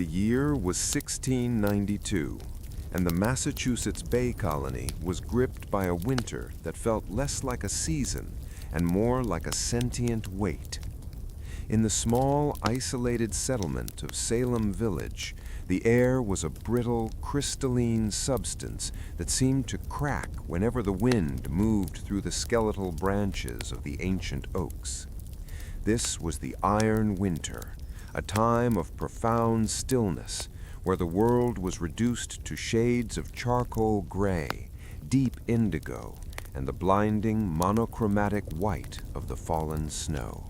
The year was 1692, and the Massachusetts Bay Colony was gripped by a winter that felt less like a season and more like a sentient weight. In the small, isolated settlement of Salem Village, the air was a brittle, crystalline substance that seemed to crack whenever the wind moved through the skeletal branches of the ancient oaks. This was the Iron Winter, a time of profound stillness, where the world was reduced to shades of charcoal gray, deep indigo, and the blinding monochromatic white of the fallen snow.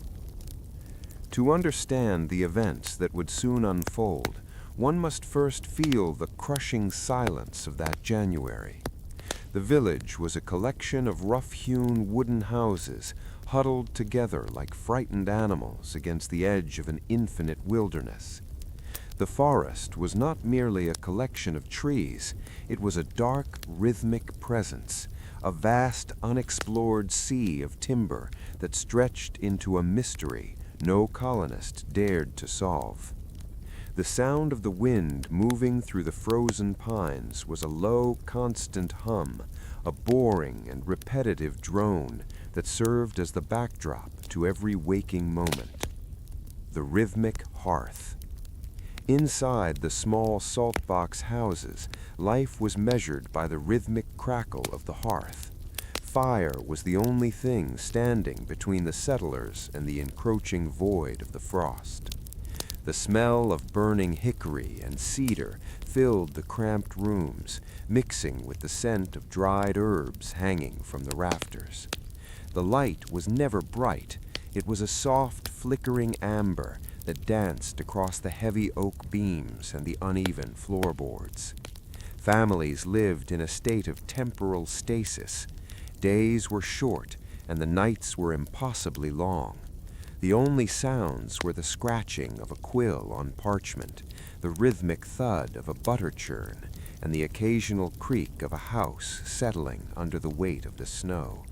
To understand the events that would soon unfold, one must first feel the crushing silence of that January. The village was a collection of rough-hewn wooden houses huddled together like frightened animals against the edge of an infinite wilderness. The forest was not merely a collection of trees, it was a dark, rhythmic presence, a vast, unexplored sea of timber that stretched into a mystery no colonist dared to solve. The sound of the wind moving through the frozen pines was a low, constant hum, a boring and repetitive drone that served as the backdrop to every waking moment. The rhythmic hearth. Inside the small saltbox houses, life was measured by the rhythmic crackle of the hearth. Fire was the only thing standing between the settlers and the encroaching void of the frost. The smell of burning hickory and cedar filled the cramped rooms, mixing with the scent of dried herbs hanging from the rafters. The light was never bright. It was a soft, flickering amber that danced across the heavy oak beams and the uneven floorboards. Families lived in a state of temporal stasis. Days were short, and the nights were impossibly long. The only sounds were the scratching of a quill on parchment, the rhythmic thud of a butter churn, and the occasional creak of a house settling under the weight of the snow.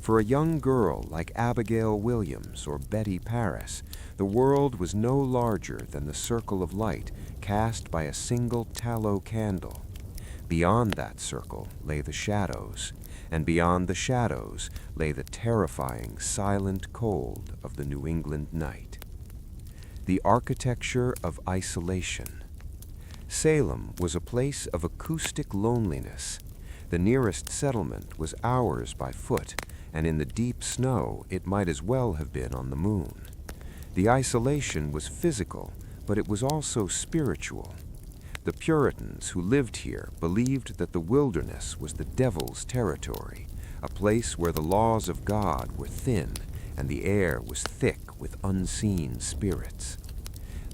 For a young girl like Abigail Williams or Betty Paris, the world was no larger than the circle of light cast by a single tallow candle. Beyond that circle lay the shadows, and beyond the shadows lay the terrifying, silent cold of the New England night. The architecture of isolation. Salem was a place of acoustic loneliness. The nearest settlement was hours by foot, and in the deep snow it might as well have been on the moon. The isolation was physical, but it was also spiritual. The Puritans who lived here believed that the wilderness was the devil's territory, a place where the laws of God were thin and the air was thick with unseen spirits.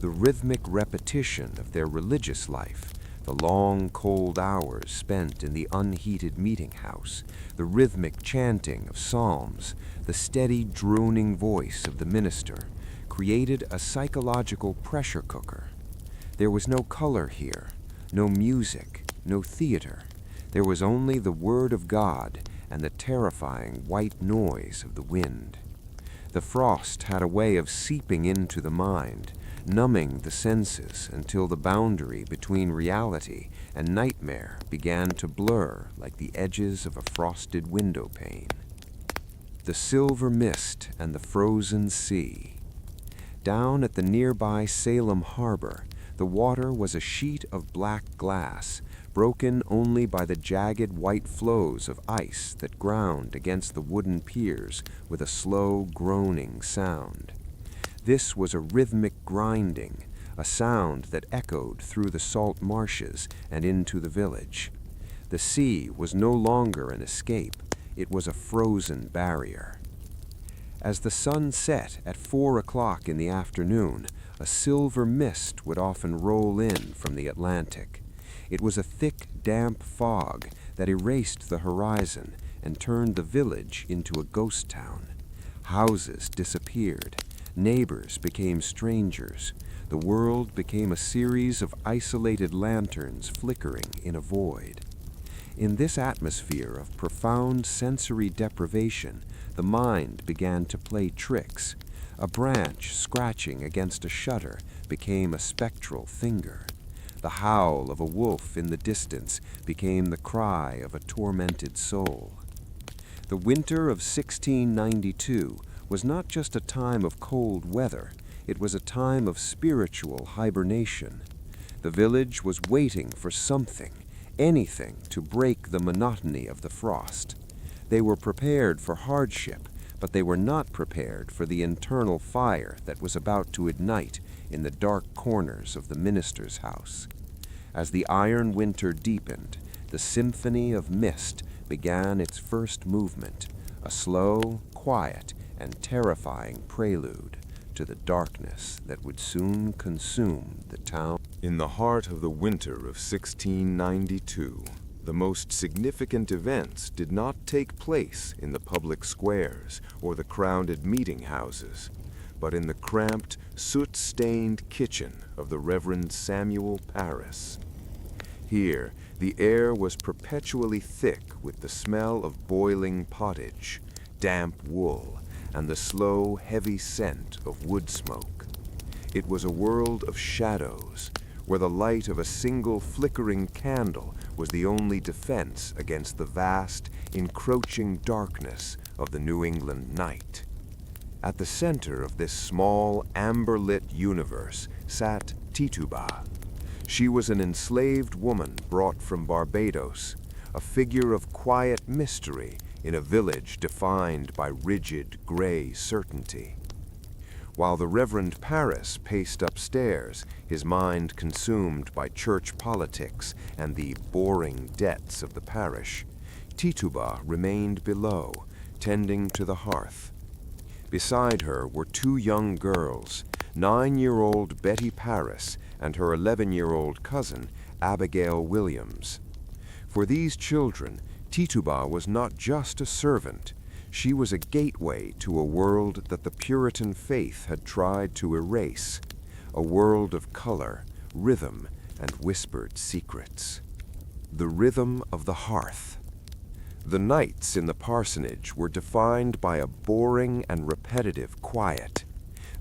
The rhythmic repetition of their religious life, the long, cold hours spent in the unheated meeting house, the rhythmic chanting of psalms, the steady, droning voice of the minister, created a psychological pressure cooker. There was no color here, no music, no theater. There was only the word of God and the terrifying white noise of the wind. The frost had a way of seeping into the mind, numbing the senses until the boundary between reality and nightmare began to blur like the edges of a frosted window pane. The silver mist and the frozen sea. Down at the nearby Salem harbor, the water was a sheet of black glass, broken only by the jagged white flows of ice that ground against the wooden piers with a slow, groaning sound. This was a rhythmic grinding, a sound that echoed through the salt marshes and into the village. The sea was no longer an escape, it was a frozen barrier. As the sun set at 4 o'clock in the afternoon, a silver mist would often roll in from the Atlantic. It was a thick, damp fog that erased the horizon and turned the village into a ghost town. Houses disappeared. Neighbors became strangers. The world became a series of isolated lanterns flickering in a void. In this atmosphere of profound sensory deprivation, the mind began to play tricks. A branch scratching against a shutter became a spectral finger. The howl of a wolf in the distance became the cry of a tormented soul. The winter of 1692 was not just a time of cold weather, it was a time of spiritual hibernation. The village was waiting for something, anything, to break the monotony of the frost. They were prepared for hardship, but they were not prepared for the internal fire that was about to ignite in the dark corners of the minister's house. As the iron winter deepened, the Symphony of Mist began its first movement, a slow, quiet, and terrifying prelude to the darkness that would soon consume the town. In the heart of the winter of 1692, the most significant events did not take place in the public squares or the crowded meeting houses, but in the cramped, soot-stained kitchen of the Reverend Samuel Parris. Here, the air was perpetually thick with the smell of boiling pottage, damp wool, and the slow, heavy scent of wood smoke. It was a world of shadows, where the light of a single flickering candle was the only defense against the vast, encroaching darkness of the New England night. At the center of this small, amber-lit universe sat Tituba. She was an enslaved woman brought from Barbados, a figure of quiet mystery in a village defined by rigid, gray certainty. While the Reverend Parris paced upstairs, his mind consumed by church politics and the boring debts of the parish, Tituba remained below, tending to the hearth. Beside her were two young girls, 9-year-old Betty Parris and her 11-year-old cousin, Abigail Williams. For these children, Tituba was not just a servant. She was a gateway to a world that the Puritan faith had tried to erase, a world of color, rhythm, and whispered secrets. The rhythm of the hearth. The nights in the parsonage were defined by a boring and repetitive quiet.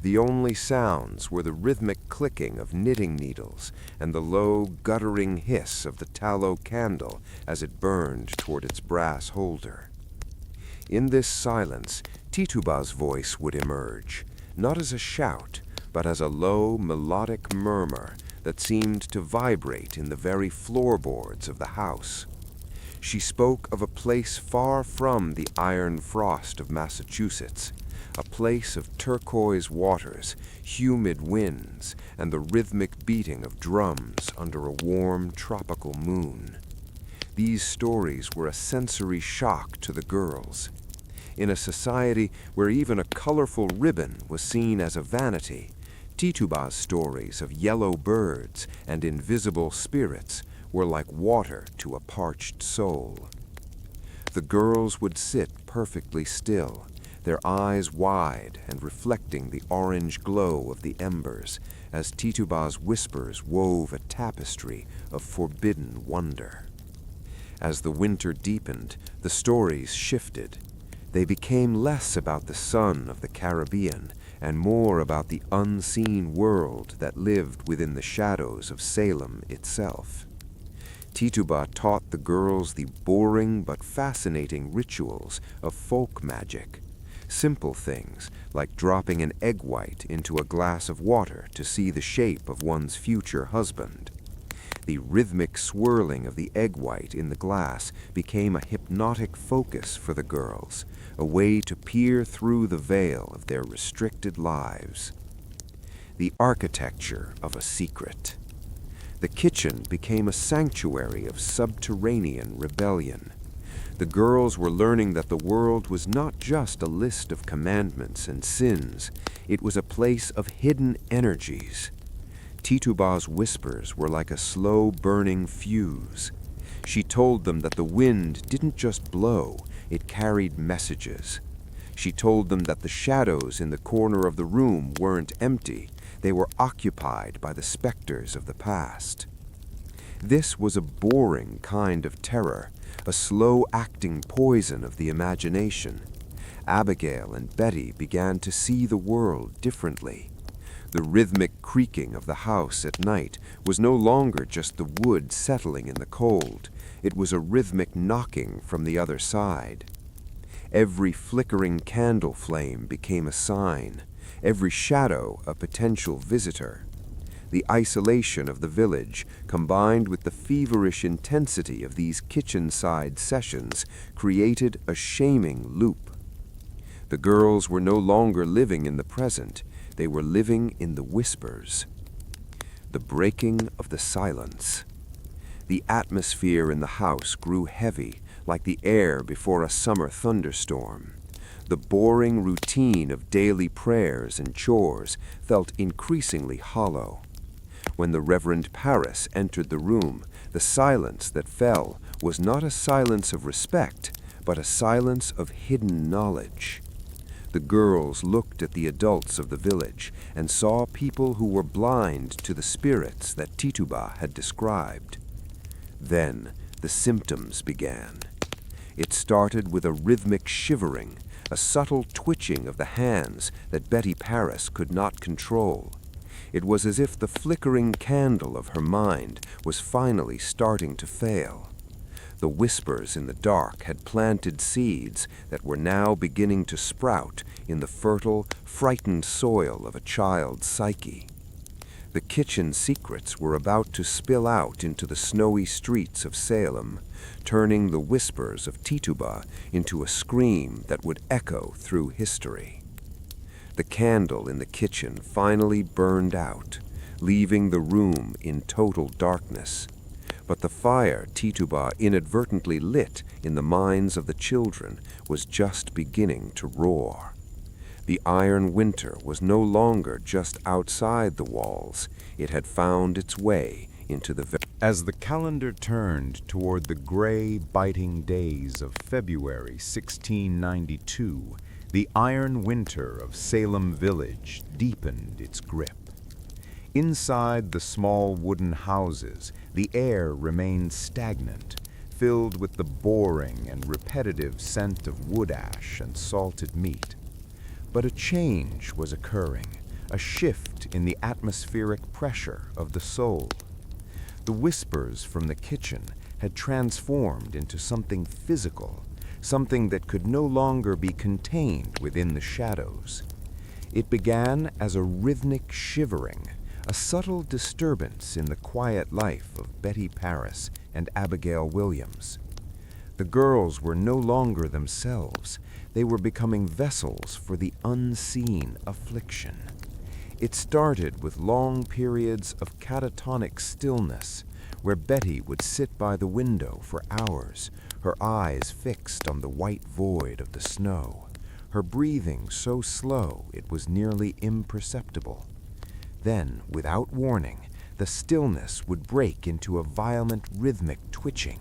The only sounds were the rhythmic clicking of knitting needles and the low, guttering hiss of the tallow candle as it burned toward its brass holder. In this silence, Tituba's voice would emerge, not as a shout, but as a low, melodic murmur that seemed to vibrate in the very floorboards of the house. She spoke of a place far from the iron frost of Massachusetts, a place of turquoise waters, humid winds, and the rhythmic beating of drums under a warm tropical moon. These stories were a sensory shock to the girls. In a society where even a colorful ribbon was seen as a vanity, Tituba's stories of yellow birds and invisible spirits were like water to a parched soul. The girls would sit perfectly still, their eyes wide and reflecting the orange glow of the embers, as Tituba's whispers wove a tapestry of forbidden wonder. As the winter deepened, the stories shifted. They became less about the sun of the Caribbean and more about the unseen world that lived within the shadows of Salem itself. Tituba taught the girls the boring but fascinating rituals of folk magic. Simple things like dropping an egg white into a glass of water to see the shape of one's future husband. The rhythmic swirling of the egg white in the glass became a hypnotic focus for the girls, a way to peer through the veil of their restricted lives. The architecture of a secret. The kitchen became a sanctuary of subterranean rebellion. The girls were learning that the world was not just a list of commandments and sins, it was a place of hidden energies. Tituba's whispers were like a slow-burning fuse. She told them that the wind didn't just blow, it carried messages. She told them that the shadows in the corner of the room weren't empty, they were occupied by the specters of the past. This was a boring kind of terror, a slow-acting poison of the imagination. Abigail and Betty began to see the world differently. The rhythmic creaking of the house at night was no longer just the wood settling in the cold. It was a rhythmic knocking from the other side. Every flickering candle flame became a sign, every shadow a potential visitor. The isolation of the village, combined with the feverish intensity of these kitchen-side sessions, created a shaming loop. The girls were no longer living in the present, they were living in the whispers. The breaking of the silence. The atmosphere in the house grew heavy, like the air before a summer thunderstorm. The boring routine of daily prayers and chores felt increasingly hollow. When the Reverend Paris entered the room, the silence that fell was not a silence of respect, but a silence of hidden knowledge. The girls looked at the adults of the village and saw people who were blind to the spirits that Tituba had described. Then the symptoms began. It started with a rhythmic shivering, a subtle twitching of the hands that Betty Paris could not control. It was as if the flickering candle of her mind was finally starting to fail. The whispers in the dark had planted seeds that were now beginning to sprout in the fertile, frightened soil of a child's psyche. The kitchen secrets were about to spill out into the snowy streets of Salem, turning the whispers of Tituba into a scream that would echo through history. The candle in the kitchen finally burned out, leaving the room in total darkness. But the fire Tituba inadvertently lit in the minds of the children was just beginning to roar. The iron winter was no longer just outside the walls. It had found its way into the village. As the calendar turned toward the gray, biting days of February 1692, the iron winter of Salem Village deepened its grip. Inside the small wooden houses, the air remained stagnant, filled with the boring and repetitive scent of wood ash and salted meat. But a change was occurring, a shift in the atmospheric pressure of the soul. The whispers from the kitchen had transformed into something physical, something that could no longer be contained within the shadows. It began as a rhythmic shivering, a subtle disturbance in the quiet life of Betty Paris and Abigail Williams. The girls were no longer themselves. They were becoming vessels for the unseen affliction. It started with long periods of catatonic stillness, where Betty would sit by the window for hours, her eyes fixed on the white void of the snow, her breathing so slow it was nearly imperceptible. Then, without warning, the stillness would break into a violent rhythmic twitching.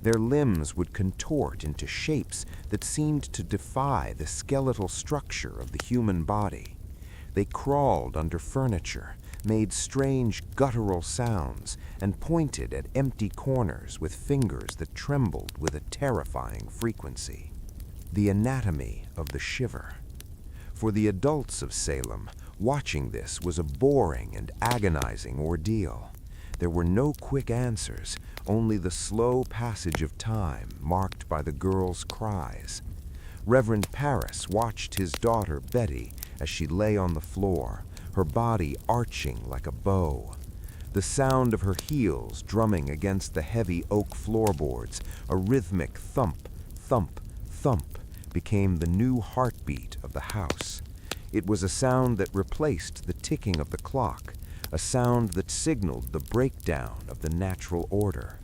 Their limbs would contort into shapes that seemed to defy the skeletal structure of the human body. They crawled under furniture, made strange guttural sounds, and pointed at empty corners with fingers that trembled with a terrifying frequency. The anatomy of the shiver. For the adults of Salem, watching this was a boring and agonizing ordeal. There were no quick answers, only the slow passage of time marked by the girls' cries. Reverend Paris watched his daughter Betty as she lay on the floor, her body arching like a bow. The sound of her heels drumming against the heavy oak floorboards, a rhythmic thump, thump, thump, became the new heartbeat of the house. It was a sound that replaced the ticking of the clock, a sound that signaled the breakdown of the natural order.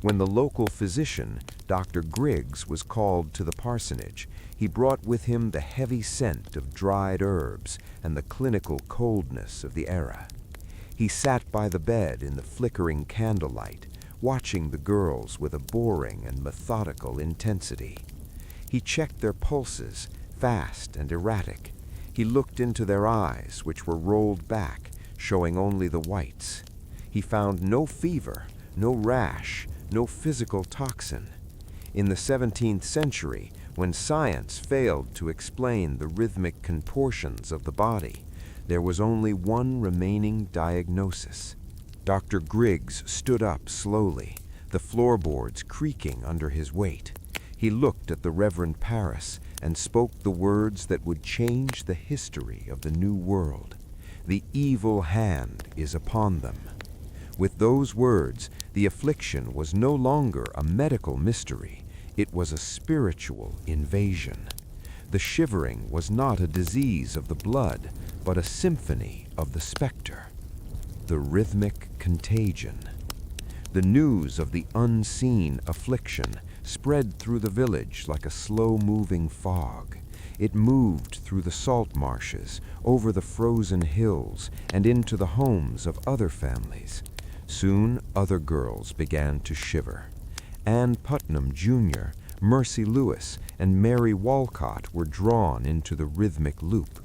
When the local physician, Dr. Griggs, was called to the parsonage, he brought with him the heavy scent of dried herbs and the clinical coldness of the era. He sat by the bed in the flickering candlelight, watching the girls with a boring and methodical intensity. He checked their pulses, fast and erratic. He looked into their eyes, which were rolled back, showing only the whites. He found no fever, no rash, no physical toxin. In the 17th century, when science failed to explain the rhythmic contortions of the body, There was only one remaining diagnosis. Dr. Griggs stood up slowly, the floorboards creaking under his weight. He looked at the Reverend Paris and spoke the words that would change the history of the New World. "The evil hand is upon them." With those words, the affliction was no longer a medical mystery. It was a spiritual invasion. The shivering was not a disease of the blood, but a symphony of the specter. The rhythmic contagion. The news of the unseen affliction spread through the village like a slow-moving fog. It moved through the salt marshes, over the frozen hills, and into the homes of other families. Soon, other girls began to shiver. Ann Putnam, Jr., Mercy Lewis, and Mary Walcott were drawn into the rhythmic loop.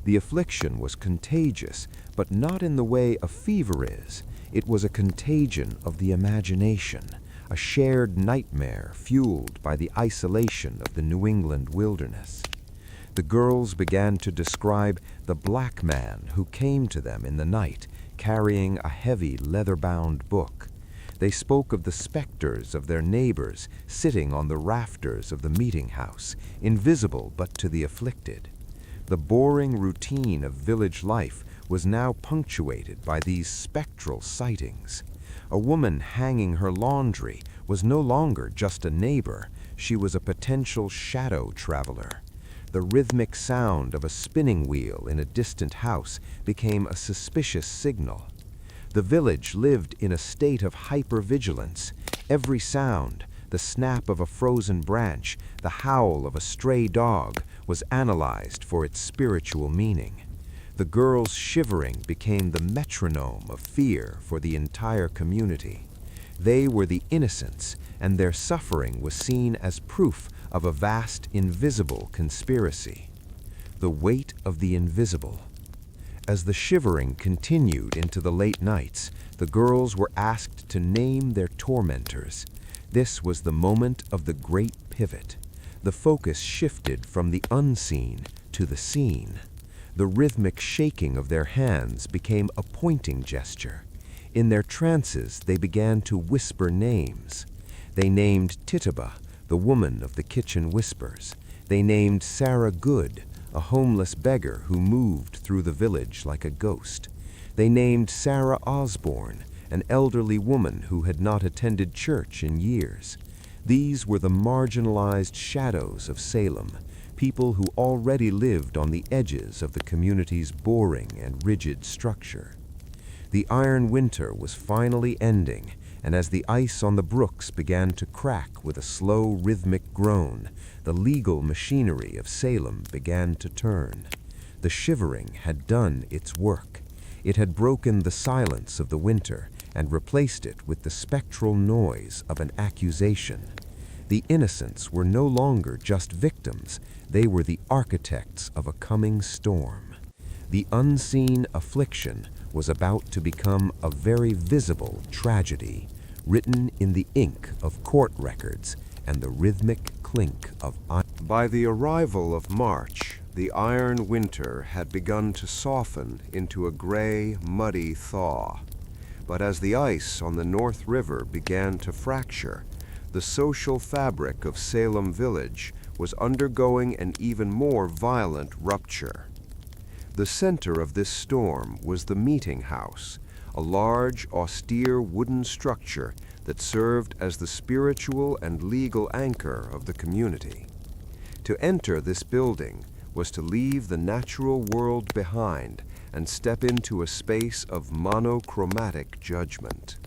The affliction was contagious, but not in the way a fever is. It was a contagion of the imagination, a shared nightmare fueled by the isolation of the New England wilderness. The girls began to describe the black man who came to them in the night, carrying a heavy leather-bound book. They spoke of the specters of their neighbors sitting on the rafters of the meeting house, invisible but to the afflicted. The boring routine of village life was now punctuated by these spectral sightings. A woman hanging her laundry was no longer just a neighbor, she was a potential shadow traveler. The rhythmic sound of a spinning wheel in a distant house became a suspicious signal. The village lived in a state of hypervigilance. Every sound, the snap of a frozen branch, the howl of a stray dog, was analyzed for its spiritual meaning. The girls' shivering became the metronome of fear for the entire community. They were the innocents, and their suffering was seen as proof of a vast invisible conspiracy. The weight of the invisible. As the shivering continued into the late nights, the girls were asked to name their tormentors. This was the moment of the great pivot. The focus shifted from the unseen to the seen. The rhythmic shaking of their hands became a pointing gesture. In their trances, they began to whisper names. They named Tituba, the woman of the kitchen whispers. They named Sarah Good, a homeless beggar who moved through the village like a ghost. They named Sarah Osborne, an elderly woman who had not attended church in years. These were the marginalized shadows of Salem, people who already lived on the edges of the community's boring and rigid structure. The iron winter was finally ending, and as the ice on the brooks began to crack with a slow rhythmic groan, the legal machinery of Salem began to turn. The shivering had done its work. It had broken the silence of the winter and replaced it with the spectral noise of an accusation. The innocents were no longer just victims, they were the architects of a coming storm. The unseen affliction was about to become a very visible tragedy, written in the ink of court records and the rhythmic clink of iron. By the arrival of March, the iron winter had begun to soften into a gray, muddy thaw. But as the ice on the North River began to fracture, the social fabric of Salem Village was undergoing an even more violent rupture. The center of this storm was the meeting house, a large, austere wooden structure that served as the spiritual and legal anchor of the community. To enter this building was to leave the natural world behind and step into a space of monochromatic judgment.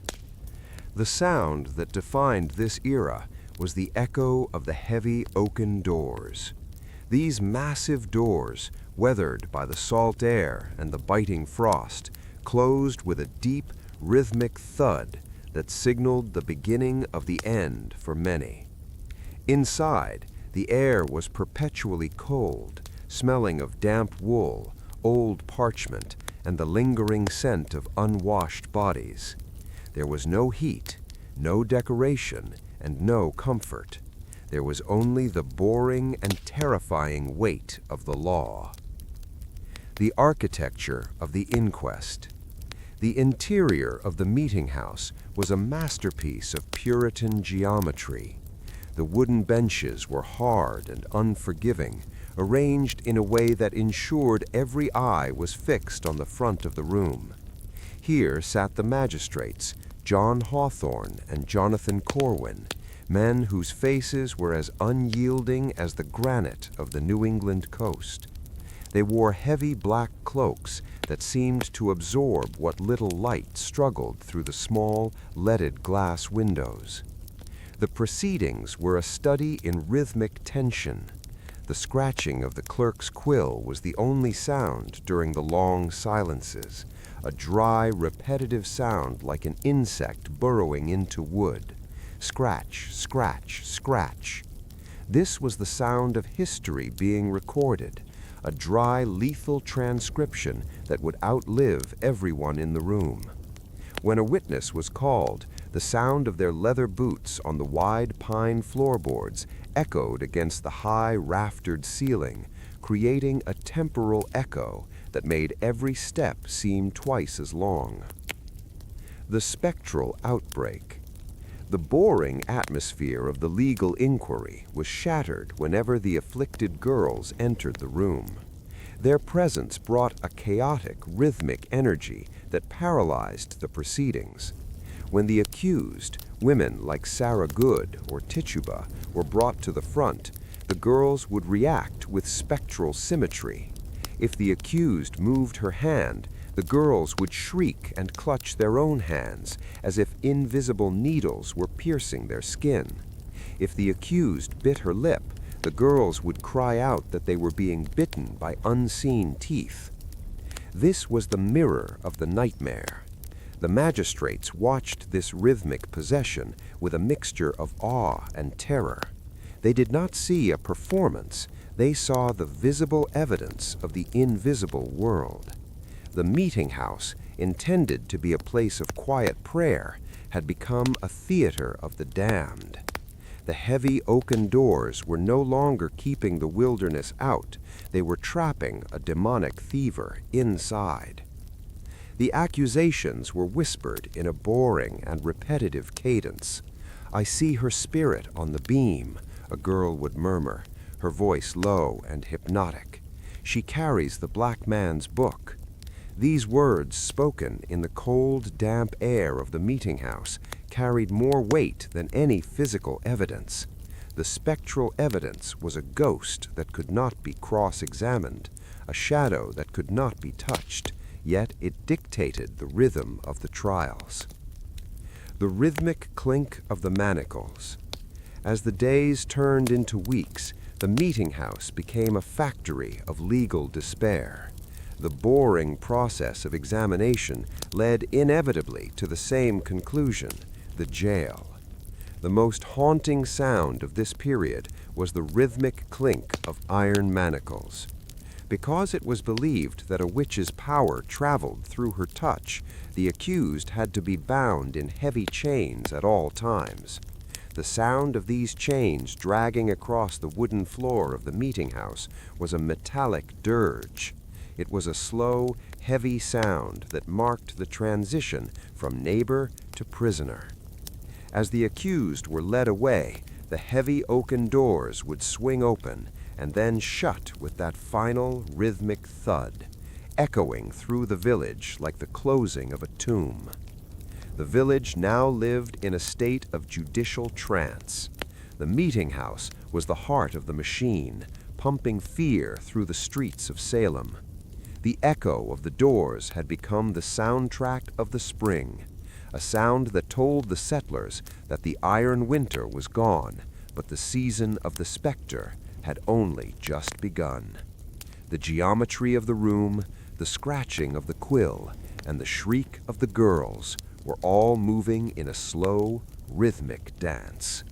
The sound that defined this era was the echo of the heavy oaken doors. These massive doors, weathered by the salt air and the biting frost, closed with a deep, rhythmic thud that signaled the beginning of the end for many. Inside, the air was perpetually cold, smelling of damp wool, old parchment, and the lingering scent of unwashed bodies. There was no heat, no decoration, and no comfort. There was only the boring and terrifying weight of the law. The architecture of the inquest. The interior of the meeting house was a masterpiece of Puritan geometry. The wooden benches were hard and unforgiving, arranged in a way that ensured every eye was fixed on the front of the room. Here sat the magistrates, John Hawthorne and Jonathan Corwin, men whose faces were as unyielding as the granite of the New England coast. They wore heavy black cloaks that seemed to absorb what little light struggled through the small, leaded glass windows. The proceedings were a study in rhythmic tension. The scratching of the clerk's quill was the only sound during the long silences, a dry, repetitive sound like an insect burrowing into wood. Scratch, scratch, scratch. This was the sound of history being recorded, a dry, lethal transcription that would outlive everyone in the room. When a witness was called, the sound of their leather boots on the wide pine floorboards echoed against the high raftered ceiling, creating a temporal echo that made every step seem twice as long. The spectral outbreak. The boring atmosphere of the legal inquiry was shattered whenever the afflicted girls entered the room. Their presence brought a chaotic, rhythmic energy that paralyzed the proceedings. When the accused, women like Sarah Good or Tituba, were brought to the front, the girls would react with spectral symmetry. If the accused moved her hand, the girls would shriek and clutch their own hands as if invisible needles were piercing their skin. If the accused bit her lip, the girls would cry out that they were being bitten by unseen teeth. This was the mirror of the nightmare. The magistrates watched this rhythmic possession with a mixture of awe and terror. They did not see a performance, they saw the visible evidence of the invisible world. The meeting house, intended to be a place of quiet prayer, had become a theater of the damned. The heavy oaken doors were no longer keeping the wilderness out, they were trapping a demonic thiever inside. The accusations were whispered in a boring and repetitive cadence. "I see her spirit on the beam," a girl would murmur, her voice low and hypnotic. "She carries the black man's book." These words, spoken in the cold, damp air of the meeting house, carried more weight than any physical evidence. The spectral evidence was a ghost that could not be cross-examined, a shadow that could not be touched, yet it dictated the rhythm of the trials. The rhythmic clink of the manacles. As the days turned into weeks, the meeting house became a factory of legal despair. The boring process of examination led inevitably to the same conclusion, the jail. The most haunting sound of this period was the rhythmic clink of iron manacles. Because it was believed that a witch's power traveled through her touch, the accused had to be bound in heavy chains at all times. The sound of these chains dragging across the wooden floor of the meeting house was a metallic dirge. It was a slow, heavy sound that marked the transition from neighbor to prisoner. As the accused were led away, the heavy oaken doors would swing open and then shut with that final rhythmic thud, echoing through the village like the closing of a tomb. The village now lived in a state of judicial trance. The meeting house was the heart of the machine, pumping fear through the streets of Salem. The echo of the doors had become the soundtrack of the spring, a sound that told the settlers that the iron winter was gone, but the season of the specter had only just begun. The geometry of the room, the scratching of the quill, and the shriek of the girls were all moving in a slow, rhythmic dance.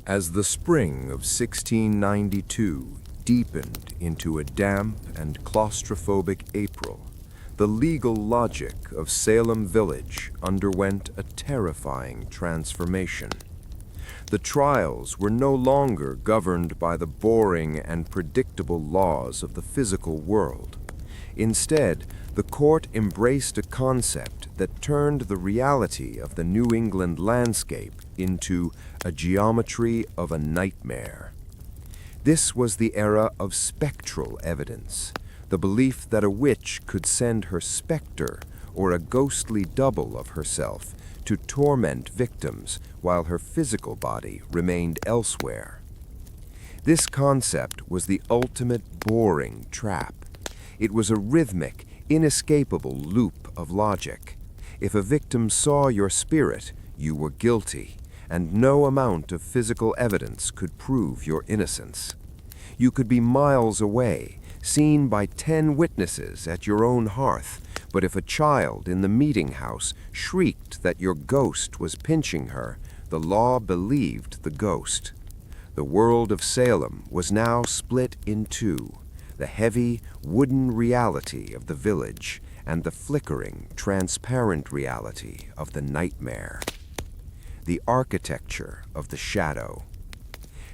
As the spring of 1692 deepened into a damp and claustrophobic April, the legal logic of Salem Village underwent a terrifying transformation. The trials were no longer governed by the boring and predictable laws of the physical world. Instead, the court embraced a concept that turned the reality of the New England landscape into a geometry of a nightmare. This was the era of spectral evidence, the belief that a witch could send her specter or a ghostly double of herself to torment victims while her physical body remained elsewhere. This concept was the ultimate boring trap. It was a rhythmic, inescapable loop of logic. If a victim saw your spirit, you were guilty, and no amount of physical evidence could prove your innocence. You could be miles away, seen by 10 witnesses at your own hearth, but if a child in the meeting house shrieked that your ghost was pinching her, the law believed the ghost. The world of Salem was now split in two: the heavy, wooden reality of the village and the flickering, transparent reality of the nightmare. The architecture of the shadow.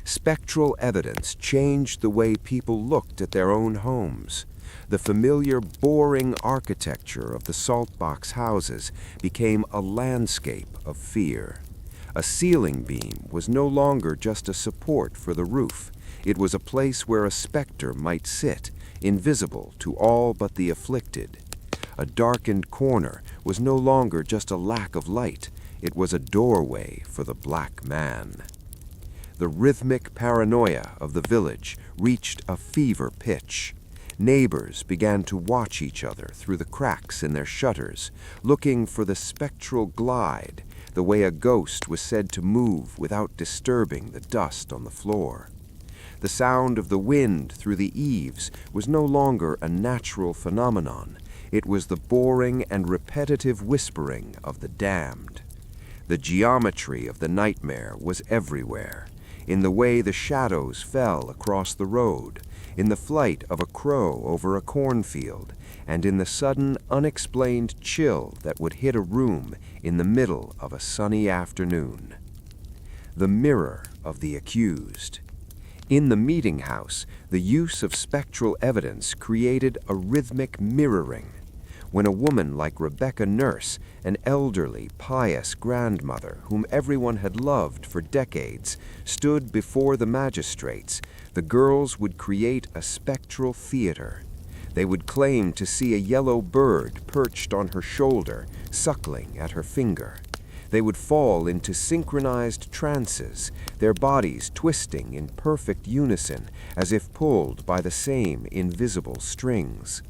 Spectral evidence changed the way people looked at their own homes. The familiar, boring architecture of the saltbox houses became a landscape of fear. A ceiling beam was no longer just a support for the roof. It was a place where a specter might sit, invisible to all but the afflicted. A darkened corner was no longer just a lack of light. It was a doorway for the black man. The rhythmic paranoia of the village reached a fever pitch. Neighbors began to watch each other through the cracks in their shutters, looking for the spectral glide, the way a ghost was said to move without disturbing the dust on the floor. The sound of the wind through the eaves was no longer a natural phenomenon. It was the boring and repetitive whispering of the damned. The geometry of the nightmare was everywhere, in the way the shadows fell across the road, in the flight of a crow over a cornfield, and in the sudden, unexplained chill that would hit a room in the middle of a sunny afternoon. The mirror of the accused. In the meeting house, the use of spectral evidence created a rhythmic mirroring. When a woman like Rebecca Nurse, an elderly, pious grandmother whom everyone had loved for decades, stood before the magistrates, the girls would create a spectral theater. They would claim to see a yellow bird perched on her shoulder, suckling at her finger. They would fall into synchronized trances, their bodies twisting in perfect unison as if pulled by the same invisible strings.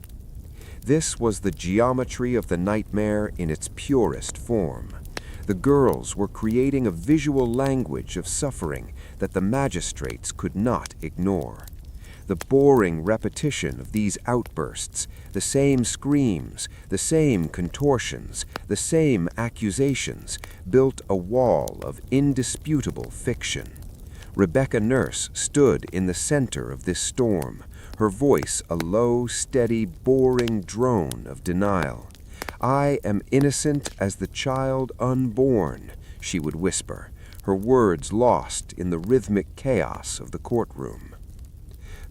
This was the geometry of the nightmare in its purest form. The girls were creating a visual language of suffering that the magistrates could not ignore. The boring repetition of these outbursts, the same screams, the same contortions, the same accusations, built a wall of indisputable fiction. Rebecca Nurse stood in the center of this storm, her voice a low, steady, boring drone of denial. "I am innocent as the child unborn," she would whisper, her words lost in the rhythmic chaos of the courtroom.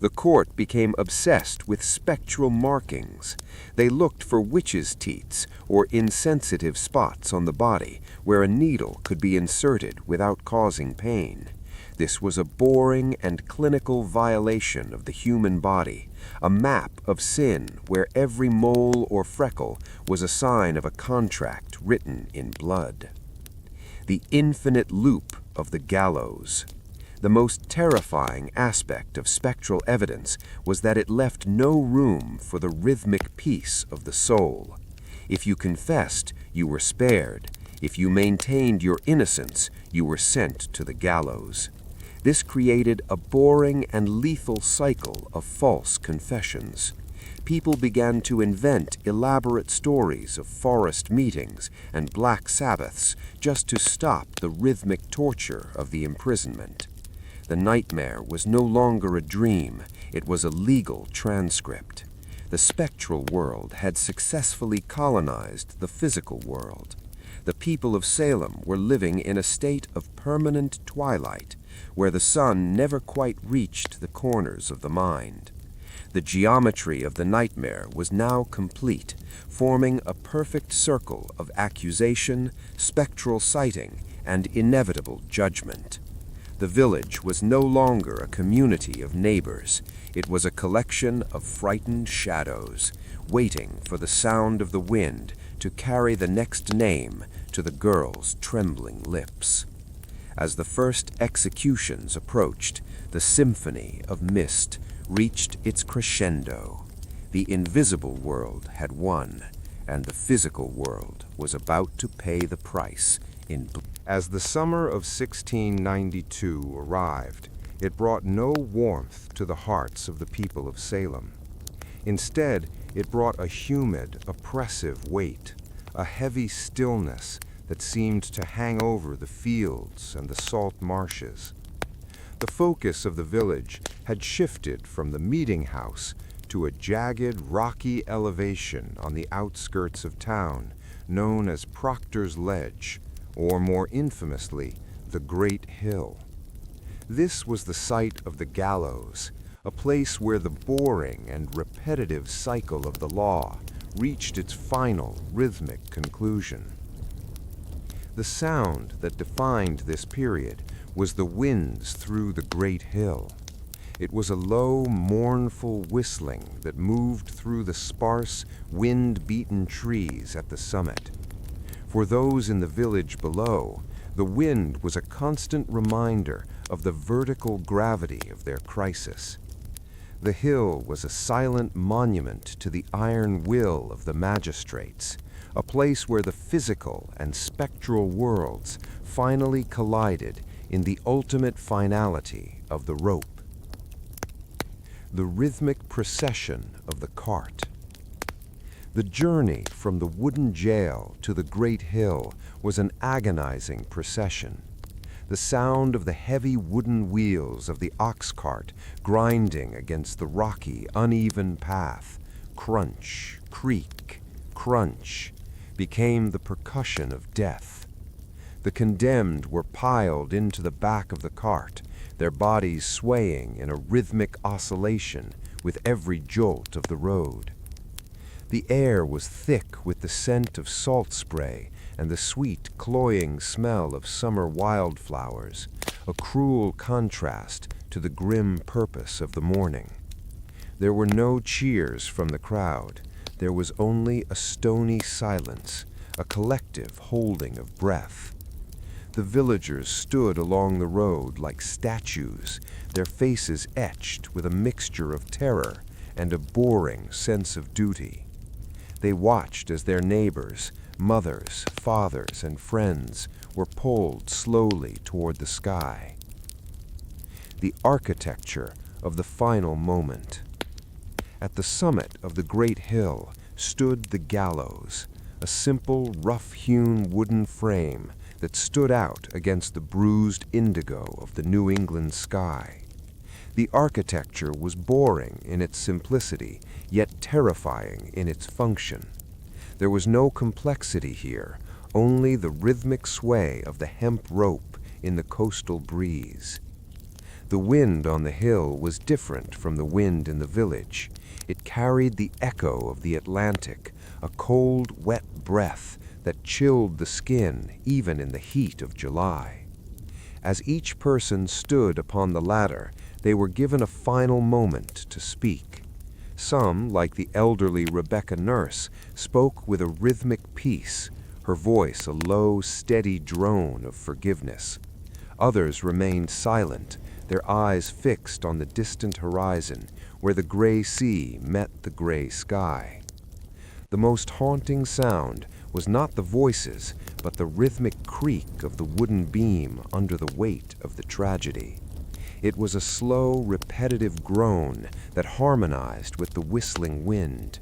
The court became obsessed with spectral markings. They looked for witches' teats or insensitive spots on the body where a needle could be inserted without causing pain. This was a boring and clinical violation of the human body, a map of sin where every mole or freckle was a sign of a contract written in blood. The infinite loop of the gallows. The most terrifying aspect of spectral evidence was that it left no room for the rhythmic peace of the soul. If you confessed, you were spared. If you maintained your innocence, you were sent to the gallows. This created a boring and lethal cycle of false confessions. People began to invent elaborate stories of forest meetings and black Sabbaths just to stop the rhythmic torture of the imprisonment. The nightmare was no longer a dream, it was a legal transcript. The spectral world had successfully colonized the physical world. The people of Salem were living in a state of permanent twilight, where the sun never quite reached the corners of the mind. The geometry of the nightmare was now complete, forming a perfect circle of accusation, spectral sighting, and inevitable judgment. The village was no longer a community of neighbors. It was a collection of frightened shadows, waiting for the sound of the wind to carry the next name to the girl's trembling lips. As the first executions approached, the symphony of mist reached its crescendo. The invisible world had won, and the physical world was about to pay the price in blood. As the summer of 1692 arrived, it brought no warmth to the hearts of the people of Salem. Instead, it brought a humid, oppressive weight, a heavy stillness that seemed to hang over the fields and the salt marshes. The focus of the village had shifted from the meeting house to a jagged, rocky elevation on the outskirts of town, known as Proctor's Ledge, or more infamously, the Great Hill. This was the site of the gallows, a place where the boring and repetitive cycle of the law reached its final rhythmic conclusion. The sound that defined this period was the winds through the Great Hill. It was a low, mournful whistling that moved through the sparse, wind-beaten trees at the summit. For those in the village below, the wind was a constant reminder of the vertical gravity of their crisis. The hill was a silent monument to the iron will of the magistrates, a place where the physical and spectral worlds finally collided in the ultimate finality of the rope. The rhythmic procession of the cart. The journey from the wooden jail to the Great Hill was an agonizing procession. The sound of the heavy wooden wheels of the ox cart grinding against the rocky, uneven path, crunch, creak, crunch, became the percussion of death. The condemned were piled into the back of the cart, their bodies swaying in a rhythmic oscillation with every jolt of the road. The air was thick with the scent of salt spray and the sweet, cloying smell of summer wildflowers, a cruel contrast to the grim purpose of the morning. There were no cheers from the crowd. There was only a stony silence, a collective holding of breath. The villagers stood along the road like statues, their faces etched with a mixture of terror and a boring sense of duty. They watched as their neighbors, mothers, fathers, and friends were pulled slowly toward the sky. The architecture of the final moment. At the summit of the Great Hill stood the gallows, a simple, rough-hewn wooden frame that stood out against the bruised indigo of the New England sky. The architecture was boring in its simplicity, yet terrifying in its function. There was no complexity here, only the rhythmic sway of the hemp rope in the coastal breeze. The wind on the hill was different from the wind in the village. It carried the echo of the Atlantic, a cold, wet breath that chilled the skin even in the heat of July. As each person stood upon the ladder, they were given a final moment to speak. Some, like the elderly Rebecca Nurse, spoke with a rhythmic peace, her voice a low, steady drone of forgiveness. Others remained silent, their eyes fixed on the distant horizon, where the gray sea met the gray sky. The most haunting sound was not the voices, but the rhythmic creak of the wooden beam under the weight of the tragedy. It was a slow, repetitive groan that harmonized with the whistling wind.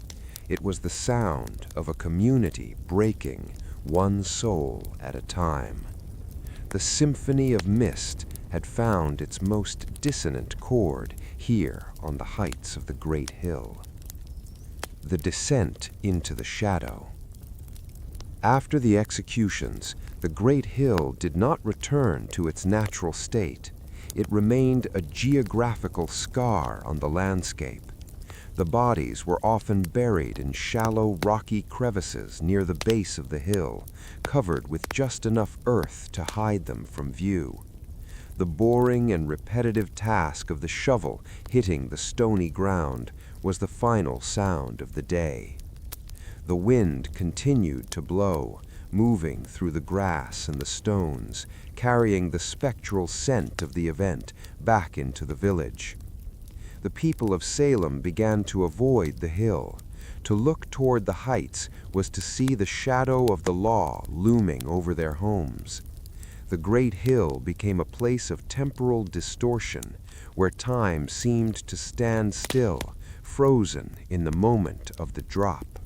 It was the sound of a community breaking, one soul at a time. The symphony of mist had found its most dissonant chord here on the heights of the Great Hill. The descent into the shadow. After the executions, the Great Hill did not return to its natural state. It remained a geographical scar on the landscape. The bodies were often buried in shallow, rocky crevices near the base of the hill, covered with just enough earth to hide them from view. The boring and repetitive task of the shovel hitting the stony ground was the final sound of the day. The wind continued to blow, moving through the grass and the stones, carrying the spectral scent of the event back into the village. The people of Salem began to avoid the hill. To look toward the heights was to see the shadow of the law looming over their homes. The great hill became a place of temporal distortion, where time seemed to stand still, frozen in the moment of the drop.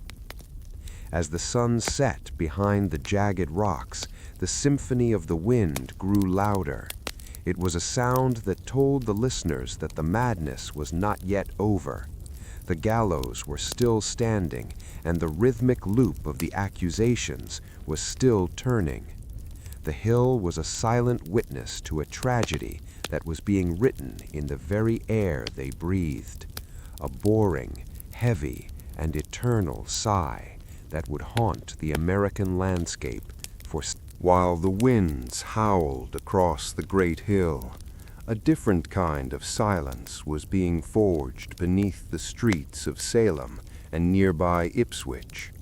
As the sun set behind the jagged rocks, the symphony of the wind grew louder. It was a sound that told the listeners that the madness was not yet over. The gallows were still standing, and the rhythmic loop of the accusations was still turning. The hill was a silent witness to a tragedy that was being written in the very air they breathed, a boring, heavy, and eternal sigh that would haunt the American landscape for while the winds howled across the great hill. A different kind of silence was being forged beneath the streets of Salem and nearby Ipswich.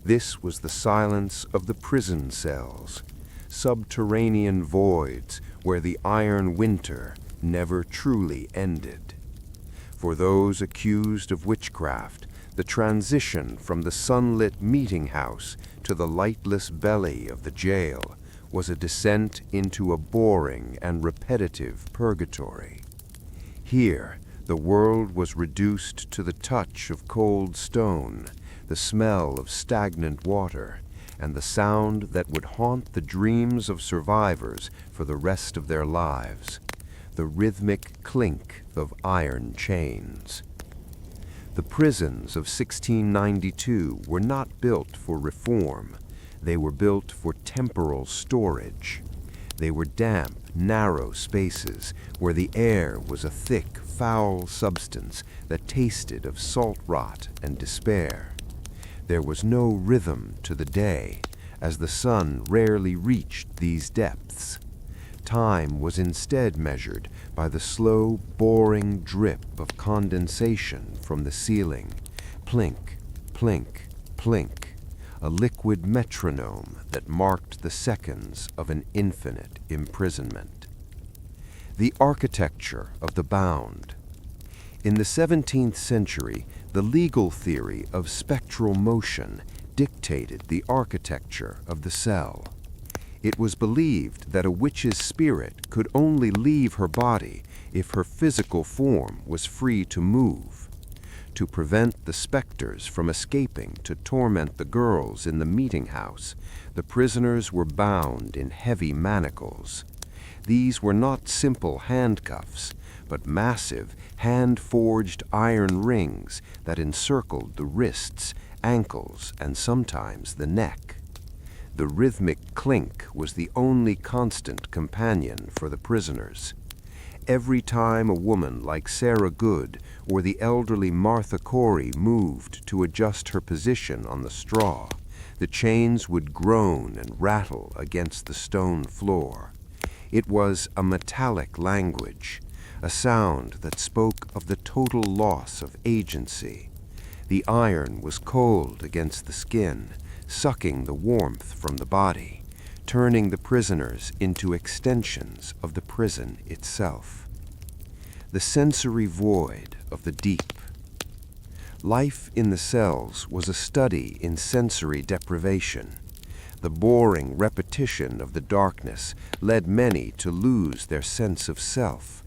This was the silence of the prison cells, subterranean voids where the iron winter never truly ended. For those accused of witchcraft, the transition from the sunlit meeting house to the lightless belly of the jail was a descent into a boring and repetitive purgatory. Here, the world was reduced to the touch of cold stone, the smell of stagnant water, and the sound that would haunt the dreams of survivors for the rest of their lives, the rhythmic clink of iron chains. The prisons of 1692 were not built for reform. They were built for temporal storage. They were damp, narrow spaces where the air was a thick, foul substance that tasted of salt rot and despair. There was no rhythm to the day, as the sun rarely reached these depths. Time was instead measured by the slow, boring drip of condensation from the ceiling. Plink, plink, plink, a liquid metronome that marked the seconds of an infinite imprisonment. The architecture of the bound. In the 17th century, the legal theory of spectral motion dictated the architecture of the cell. It was believed that a witch's spirit could only leave her body if her physical form was free to move. To prevent the specters from escaping to torment the girls in the meeting house, the prisoners were bound in heavy manacles. These were not simple handcuffs, but massive, hand-forged iron rings that encircled the wrists, ankles, and sometimes the neck. The rhythmic clink was the only constant companion for the prisoners. Every time a woman like Sarah Good or the elderly Martha Corey moved to adjust her position on the straw, the chains would groan and rattle against the stone floor. It was a metallic language, a sound that spoke of the total loss of agency. The iron was cold against the skin, sucking the warmth from the body, turning the prisoners into extensions of the prison itself. The sensory void of the deep. Life in the cells was a study in sensory deprivation. The boring repetition of the darkness led many to lose their sense of self.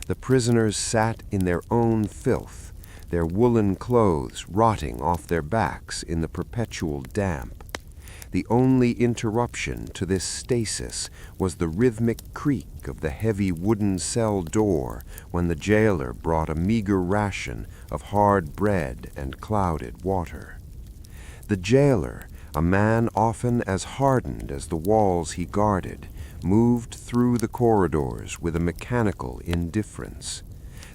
The prisoners sat in their own filth, their woolen clothes rotting off their backs in the perpetual damp. The only interruption to this stasis was the rhythmic creak of the heavy wooden cell door when the jailer brought a meager ration of hard bread and clouded water. The jailer, a man often as hardened as the walls he guarded, moved through the corridors with a mechanical indifference.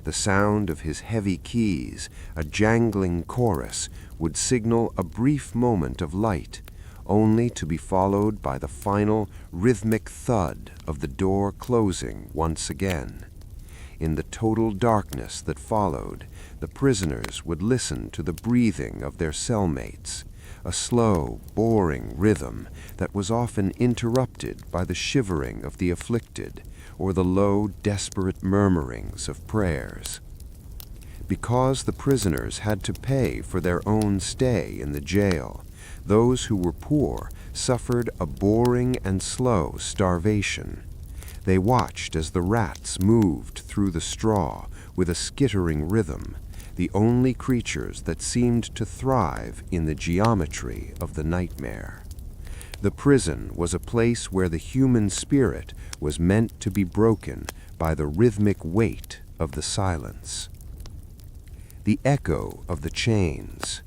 The sound of his heavy keys, a jangling chorus, would signal a brief moment of light, only to be followed by the final rhythmic thud of the door closing once again. In the total darkness that followed, the prisoners would listen to the breathing of their cellmates, a slow, boring rhythm that was often interrupted by the shivering of the afflicted or the low, desperate murmurings of prayers. Because the prisoners had to pay for their own stay in the jail, those who were poor suffered a boring and slow starvation. They watched as the rats moved through the straw with a skittering rhythm, the only creatures that seemed to thrive in the geometry of the nightmare. The prison was a place where the human spirit was meant to be broken by the rhythmic weight of the silence. The echo of the chains.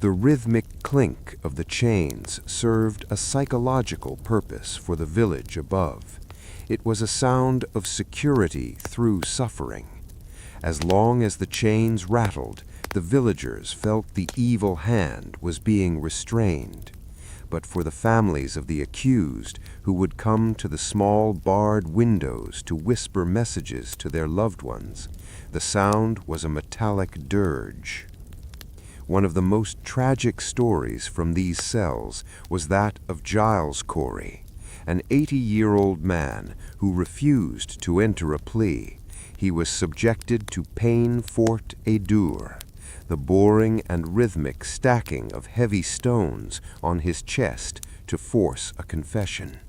The rhythmic clink of the chains served a psychological purpose for the village above. It was a sound of security through suffering. As long as the chains rattled, the villagers felt the evil hand was being restrained. But for the families of the accused, who would come to the small barred windows to whisper messages to their loved ones, the sound was a metallic dirge. One of the most tragic stories from these cells was that of Giles Corey, an 80-year-old man who refused to enter a plea. He was subjected to peine forte et dure, the boring and rhythmic stacking of heavy stones on his chest to force a confession.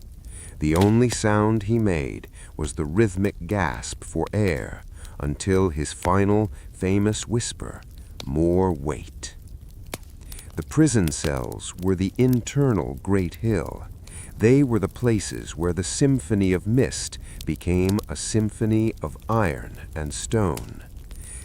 The only sound he made was the rhythmic gasp for air until his final famous whisper, "More weight." The prison cells were the internal Great Hill. They were the places where the symphony of mist became a symphony of iron and stone.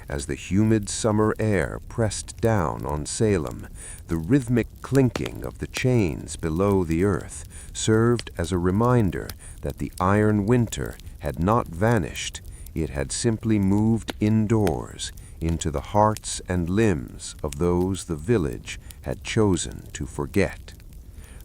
As the humid summer air pressed down on Salem, the rhythmic clinking of the chains below the earth served as a reminder that the iron winter had not vanished. It had simply moved indoors into the hearts and limbs of those the village had chosen to forget.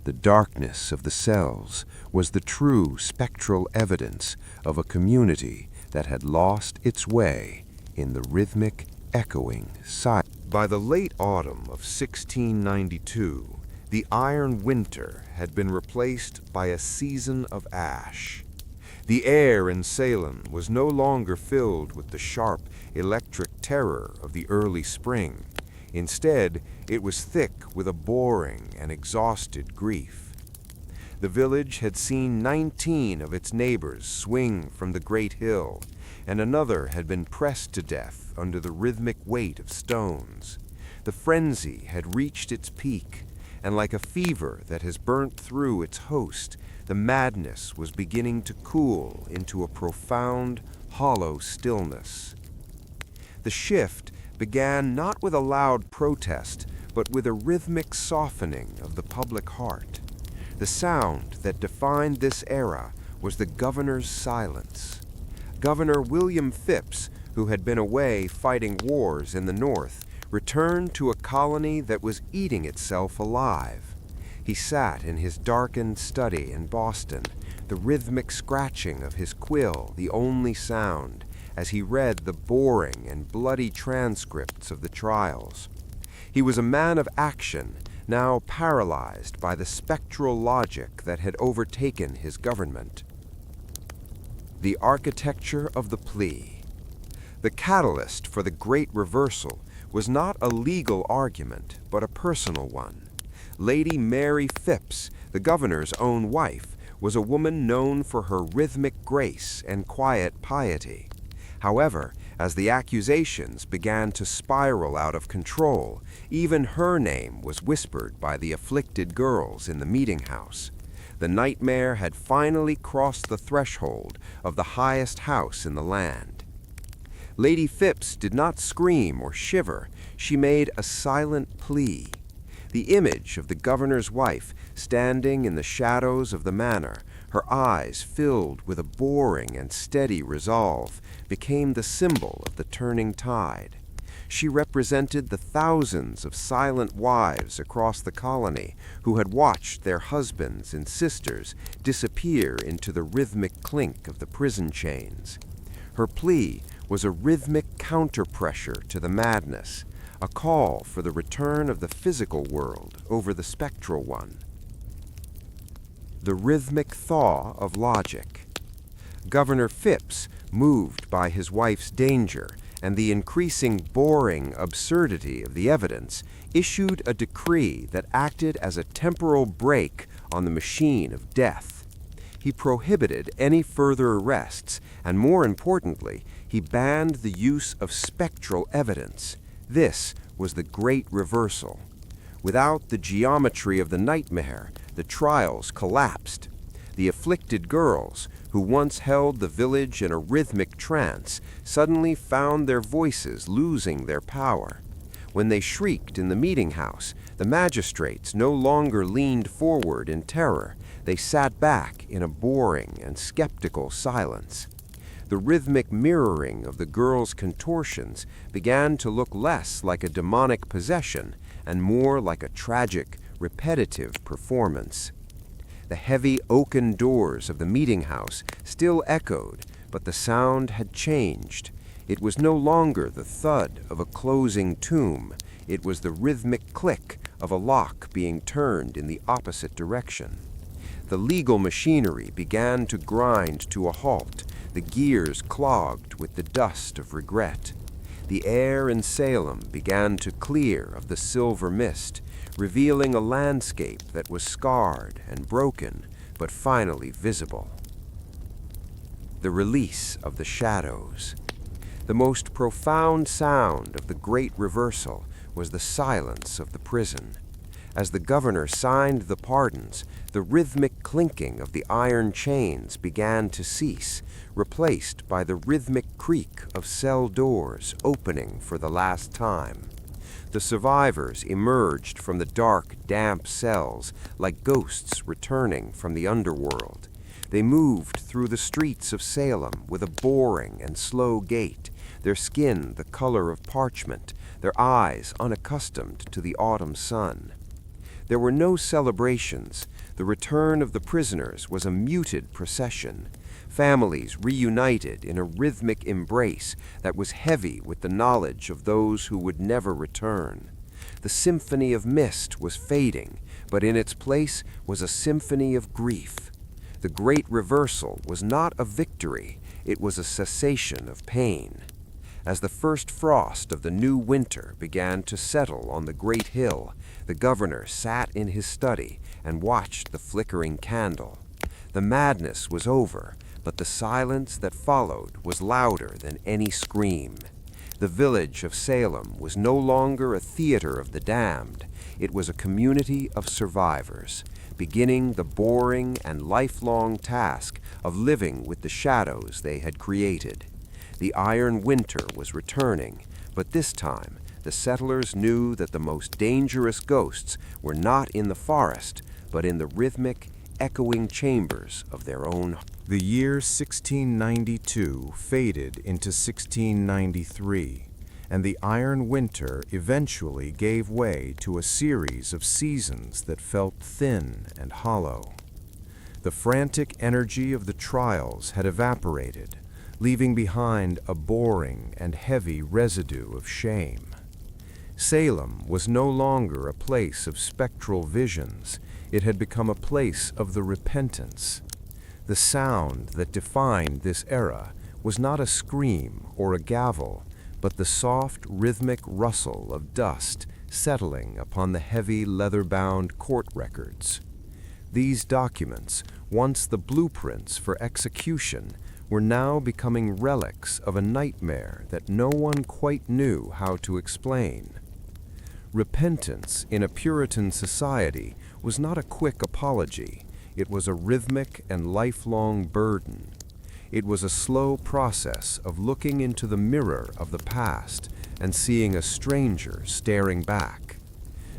The darkness of the cells was the true spectral evidence of a community that had lost its way in the rhythmic, echoing silence. By the late autumn of 1692, the iron winter had been replaced by a season of ash. The air in Salem was no longer filled with the sharp, electric terror of the early spring. Instead, it was thick with a boring and exhausted grief. The village had seen 19 of its neighbors swing from the great hill, and another had been pressed to death under the rhythmic weight of stones. The frenzy had reached its peak, and like a fever that has burnt through its host, the madness was beginning to cool into a profound, hollow stillness. The shift began not with a loud protest, but with a rhythmic softening of the public heart. The sound that defined this era was the governor's silence. Governor William Phipps, who had been away fighting wars in the North, returned to a colony that was eating itself alive. He sat in his darkened study in Boston, the rhythmic scratching of his quill the only sound, as he read the boring and bloody transcripts of the trials. He was a man of action, now paralyzed by the spectral logic that had overtaken his government. The architecture of the plea. The catalyst for the great reversal was not a legal argument, but a personal one. Lady Mary Phipps, the governor's own wife, was a woman known for her rhythmic grace and quiet piety. However, as the accusations began to spiral out of control, even her name was whispered by the afflicted girls in the meeting house. The nightmare had finally crossed the threshold of the highest house in the land. Lady Phipps did not scream or shiver. She made a silent plea. The image of the governor's wife standing in the shadows of the manor, Her eyes, filled with a boring and steady resolve, became the symbol of the turning tide. She represented the thousands of silent wives across the colony who had watched their husbands and sisters disappear into the rhythmic clink of the prison chains. Her plea was a rhythmic counterpressure to the madness, a call for the return of the physical world over the spectral one. The rhythmic thaw of logic. Governor Phipps, moved by his wife's danger and the increasing boring absurdity of the evidence, issued a decree that acted as a temporal brake on the machine of death. He prohibited any further arrests, and more importantly, he banned the use of spectral evidence. This was the great reversal. Without the geometry of the nightmare, the trials collapsed. The afflicted girls, who once held the village in a rhythmic trance, suddenly found their voices losing their power. When they shrieked in the meeting house, the magistrates no longer leaned forward in terror. They sat back in a boring and skeptical silence. The rhythmic mirroring of the girls' contortions began to look less like a demonic possession and more like a tragic, repetitive performance. The heavy oaken doors of the meeting house still echoed, but the sound had changed. It was no longer the thud of a closing tomb. It was the rhythmic click of a lock being turned in the opposite direction. The legal machinery began to grind to a halt, the gears clogged with the dust of regret. The air in Salem began to clear of the silver mist, revealing a landscape that was scarred and broken, but finally visible. The release of the shadows. The most profound sound of the great reversal was the silence of the prison. As the governor signed the pardons, the rhythmic clinking of the iron chains began to cease, replaced by the rhythmic creak of cell doors opening for the last time. The survivors emerged from the dark, damp cells like ghosts returning from the underworld. They moved through the streets of Salem with a boring and slow gait, their skin the color of parchment, their eyes unaccustomed to the autumn sun. There were no celebrations. The return of the prisoners was a muted procession. Families reunited in a rhythmic embrace that was heavy with the knowledge of those who would never return. The symphony of mist was fading, but in its place was a symphony of grief. The great reversal was not a victory, it was a cessation of pain. As the first frost of the new winter began to settle on the great hill, the governor sat in his study and watched the flickering candle. The madness was over, but the silence that followed was louder than any scream. The village of Salem was no longer a theater of the damned. It was a community of survivors, beginning the boring and lifelong task of living with the shadows they had created. The iron winter was returning, but this time the settlers knew that the most dangerous ghosts were not in the forest, but in the rhythmic, echoing chambers of their own. The year 1692 faded into 1693, and the iron winter eventually gave way to a series of seasons that felt thin and hollow. The frantic energy of the trials had evaporated, leaving behind a boring and heavy residue of shame. Salem was no longer a place of spectral visions. It had become a place of the repentance. The sound that defined this era was not a scream or a gavel, but the soft, rhythmic rustle of dust settling upon the heavy, leather-bound court records. These documents, once the blueprints for execution, were now becoming relics of a nightmare that no one quite knew how to explain. Repentance in a Puritan society was not a quick apology. It was a rhythmic and lifelong burden. It was a slow process of looking into the mirror of the past and seeing a stranger staring back.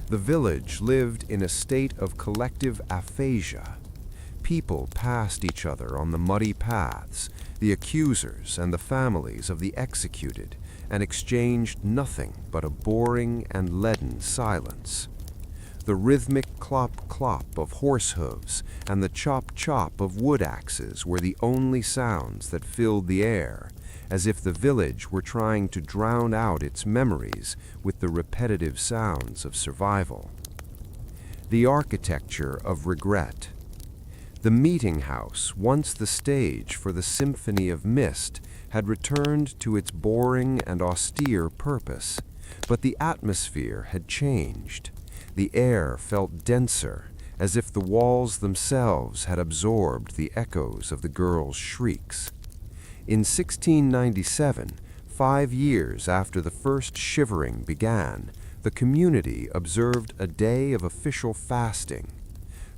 The village lived in a state of collective aphasia. people passed each other on the muddy paths, the accusers and the families of the executed, and exchanged nothing but a boring and leaden silence. The rhythmic clop-clop of horse hooves and the chop-chop of wood axes were the only sounds that filled the air, as if the village were trying to drown out its memories with the repetitive sounds of survival. The architecture of regret. The meeting house, once the stage for the Symphony of Mist, had returned to its boring and austere purpose, but the atmosphere had changed. The air felt denser, as if the walls themselves had absorbed the echoes of the girl's shrieks. In 1697, 5 years after the first shivering began, the community observed a day of official fasting.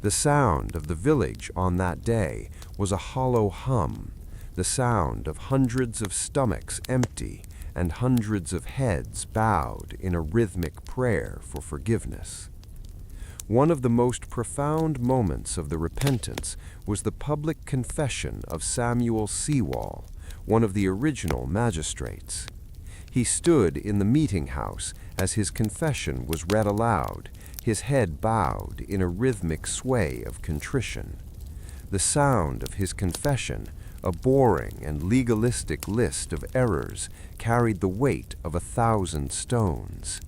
The sound of the village on that day was a hollow hum, the sound of hundreds of stomachs empty and hundreds of heads bowed in a rhythmic prayer for forgiveness. One of the most profound moments of the repentance was the public confession of Samuel Sewall, one of the original magistrates. He stood in the meeting house as his confession was read aloud, his head bowed in a rhythmic sway of contrition. The sound of his confession, a boring and legalistic list of errors, carried the weight of 1,000 stones.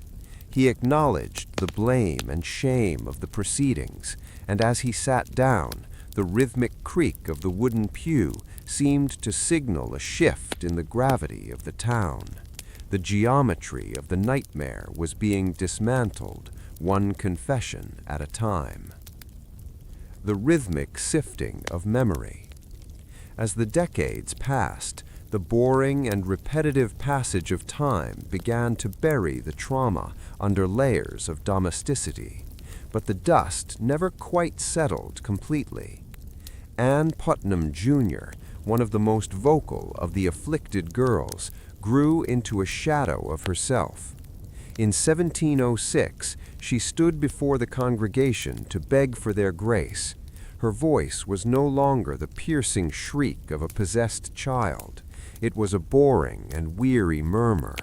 He acknowledged the blame and shame of the proceedings, and as he sat down, the rhythmic creak of the wooden pew seemed to signal a shift in the gravity of the town. The geometry of the nightmare was being dismantled, one confession at a time. The rhythmic sifting of memory. As the decades passed, the boring and repetitive passage of time began to bury the trauma under layers of domesticity, but the dust never quite settled completely. Anne Putnam, Jr., one of the most vocal of the afflicted girls, grew into a shadow of herself. In 1706, she stood before the congregation to beg for their grace. Her voice was no longer the piercing shriek of a possessed child. It was a boring and weary murmur.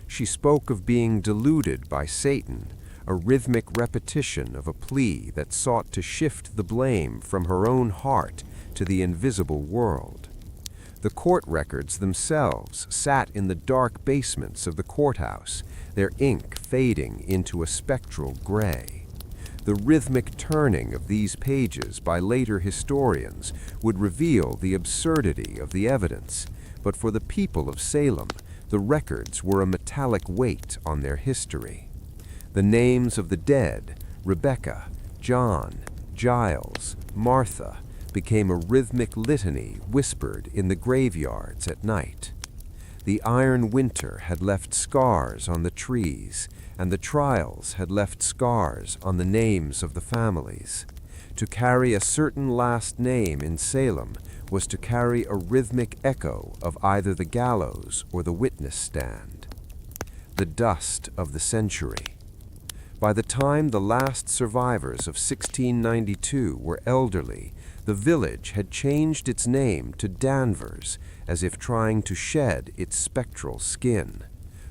She spoke of being deluded by Satan, a rhythmic repetition of a plea that sought to shift the blame from her own heart to the invisible world. The court records themselves sat in the dark basements of the courthouse, their ink fading into a spectral gray. The rhythmic turning of these pages by later historians would reveal the absurdity of the evidence, but for the people of Salem, the records were a metallic weight on their history. The names of the dead, Rebecca, John, Giles, Martha, became a rhythmic litany whispered in the graveyards at night. The iron winter had left scars on the trees, and the trials had left scars on the names of the families. To carry a certain last name in Salem was to carry a rhythmic echo of either the gallows or the witness stand. The dust of the century. By the time the last survivors of 1692 were elderly, the village had changed its name to Danvers, as if trying to shed its spectral skin.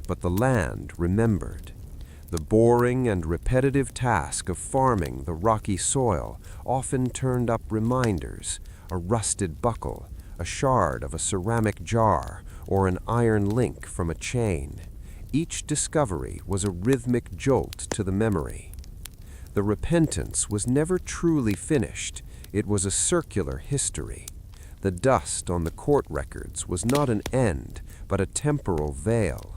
But the land remembered. The boring and repetitive task of farming the rocky soil often turned up reminders, a rusted buckle, a shard of a ceramic jar, or an iron link from a chain. Each discovery was a rhythmic jolt to the memory. The repentance was never truly finished. It was a circular history. The dust on the court records was not an end, but a temporal veil.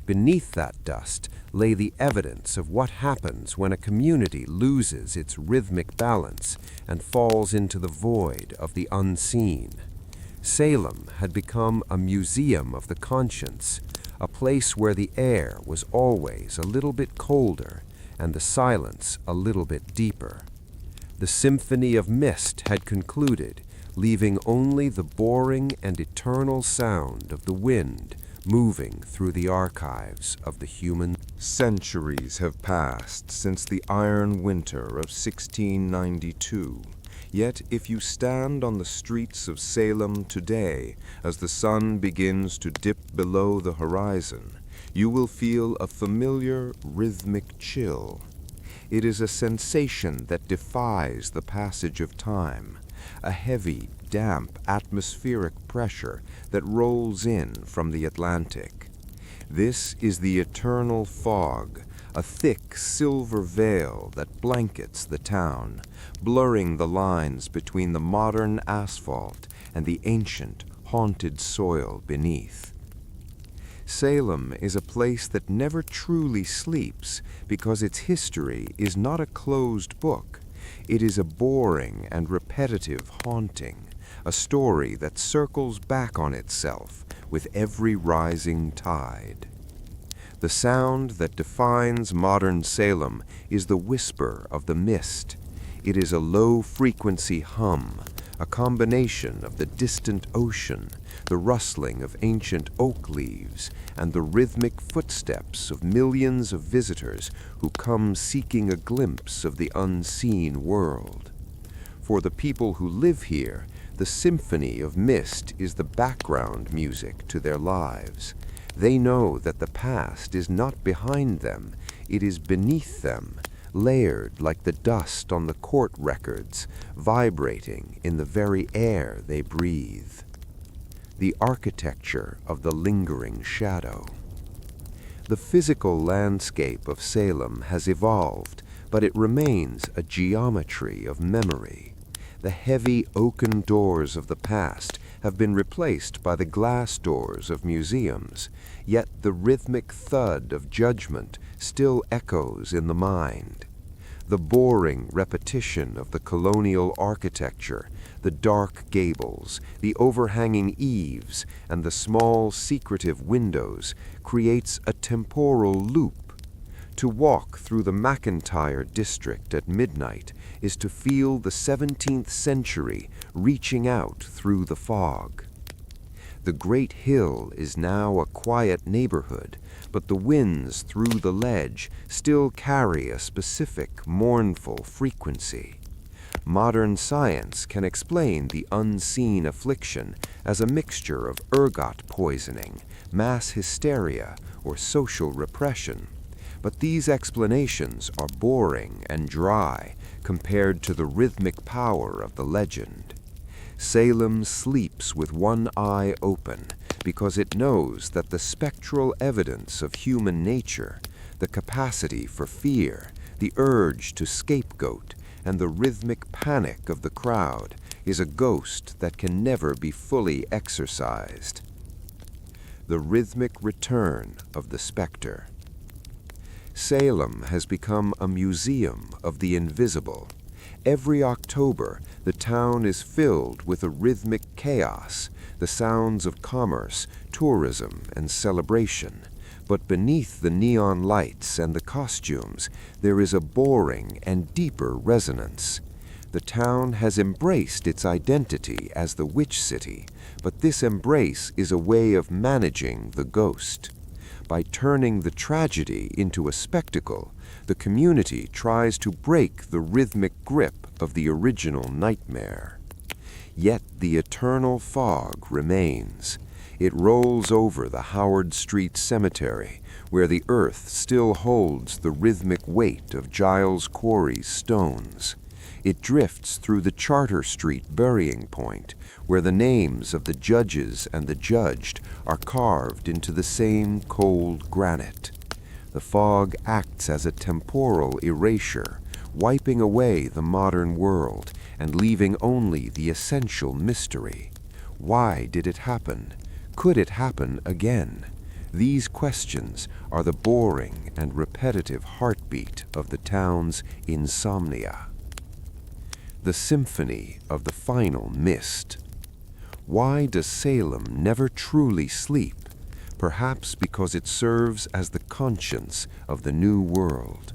Beneath that dust lay the evidence of what happens when a community loses its rhythmic balance and falls into the void of the unseen. Salem had become a museum of the conscience, a place where the air was always a little bit colder and the silence a little bit deeper. The Symphony of Mist had concluded, leaving only the boring and eternal sound of the wind moving through the archives of the human. Centuries have passed since the iron winter of 1692, Yet if you stand on the streets of Salem today, as the sun begins to dip below the horizon, you will feel a familiar rhythmic chill. It is a sensation that defies the passage of time, a heavy, damp atmospheric pressure that rolls in from the Atlantic. This is the eternal fog, a thick silver veil that blankets the town, blurring the lines between the modern asphalt and the ancient, haunted soil beneath. Salem is a place that never truly sleeps because its history is not a closed book. It is a boring and repetitive haunting, a story that circles back on itself with every rising tide. The sound that defines modern Salem is the whisper of the mist. It is a low-frequency hum, a combination of the distant ocean, the rustling of ancient oak leaves, and the rhythmic footsteps of millions of visitors who come seeking a glimpse of the unseen world. For the people who live here, the symphony of mist is the background music to their lives. They know that the past is not behind them, it is beneath them, layered like the dust on the court records, vibrating in the very air they breathe. The architecture of the lingering shadow. The physical landscape of Salem has evolved, but it remains a geometry of memory. The heavy oaken doors of the past have been replaced by the glass doors of museums, yet the rhythmic thud of judgment still echoes in the mind. The boring repetition of the colonial architecture, the dark gables, the overhanging eaves, and the small secretive windows creates a temporal loop. To walk through the McIntyre district at midnight is to feel the 17th century reaching out through the fog. The great hill is now a quiet neighborhood, but the winds through the ledge still carry a specific, mournful frequency. Modern science can explain the unseen affliction as a mixture of ergot poisoning, mass hysteria, or social repression. But these explanations are boring and dry compared to the rhythmic power of the legend. Salem sleeps with one eye open because it knows that the spectral evidence of human nature, the capacity for fear, the urge to scapegoat, and the rhythmic panic of the crowd is a ghost that can never be fully exorcised. The rhythmic return of the specter. Salem has become a museum of the invisible. Every October, the town is filled with a rhythmic chaos, the sounds of commerce, tourism, and celebration. But beneath the neon lights and the costumes, there is a boring and deeper resonance. The town has embraced its identity as the Witch City, but this embrace is a way of managing the ghost. By turning the tragedy into a spectacle, the community tries to break the rhythmic grip of the original nightmare. Yet the eternal fog remains. It rolls over the Howard Street Cemetery, where the earth still holds the rhythmic weight of Giles Corey's stones. It drifts through the Charter Street burying point, where the names of the judges and the judged are carved into the same cold granite. The fog acts as a temporal erasure, wiping away the modern world and leaving only the essential mystery. Why did it happen? Could it happen again? These questions are the boring and repetitive heartbeat of the town's insomnia. The symphony of the final mist. Why does Salem never truly sleep? Perhaps because it serves as the conscience of the new world.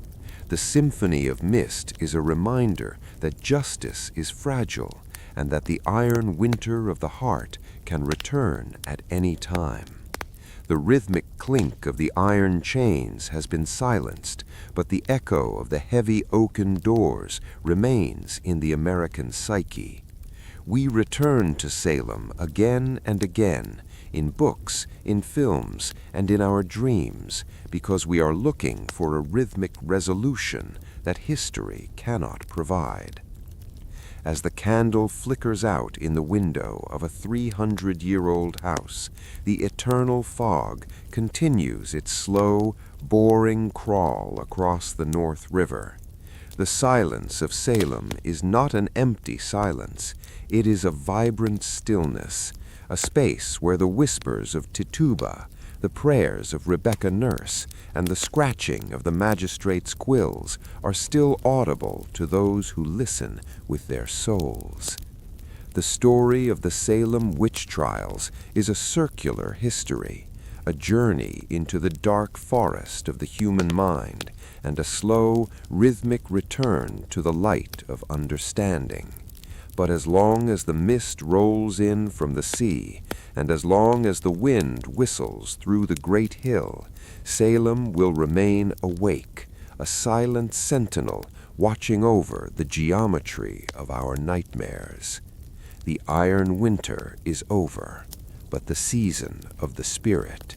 The symphony of mist is a reminder that justice is fragile and that the iron winter of the heart can return at any time. The rhythmic clink of the iron chains has been silenced, but the echo of the heavy oaken doors remains in the American psyche. We return to Salem again and again, in books, in films, and in our dreams, because we are looking for a rhythmic resolution that history cannot provide. As the candle flickers out in the window of a 300-year-old house, the eternal fog continues its slow, boring crawl across the North River. The silence of Salem is not an empty silence. It is a vibrant stillness, a space where the whispers of Tituba, the prayers of Rebecca Nurse, and the scratching of the magistrate's quills are still audible to those who listen with their souls. The story of the Salem Witch Trials is a circular history, a journey into the dark forest of the human mind, and a slow, rhythmic return to the light of understanding. But as long as the mist rolls in from the sea, and as long as the wind whistles through the great hill, Salem will remain awake, a silent sentinel watching over the geometry of our nightmares. The iron winter is over, but the season of the spirit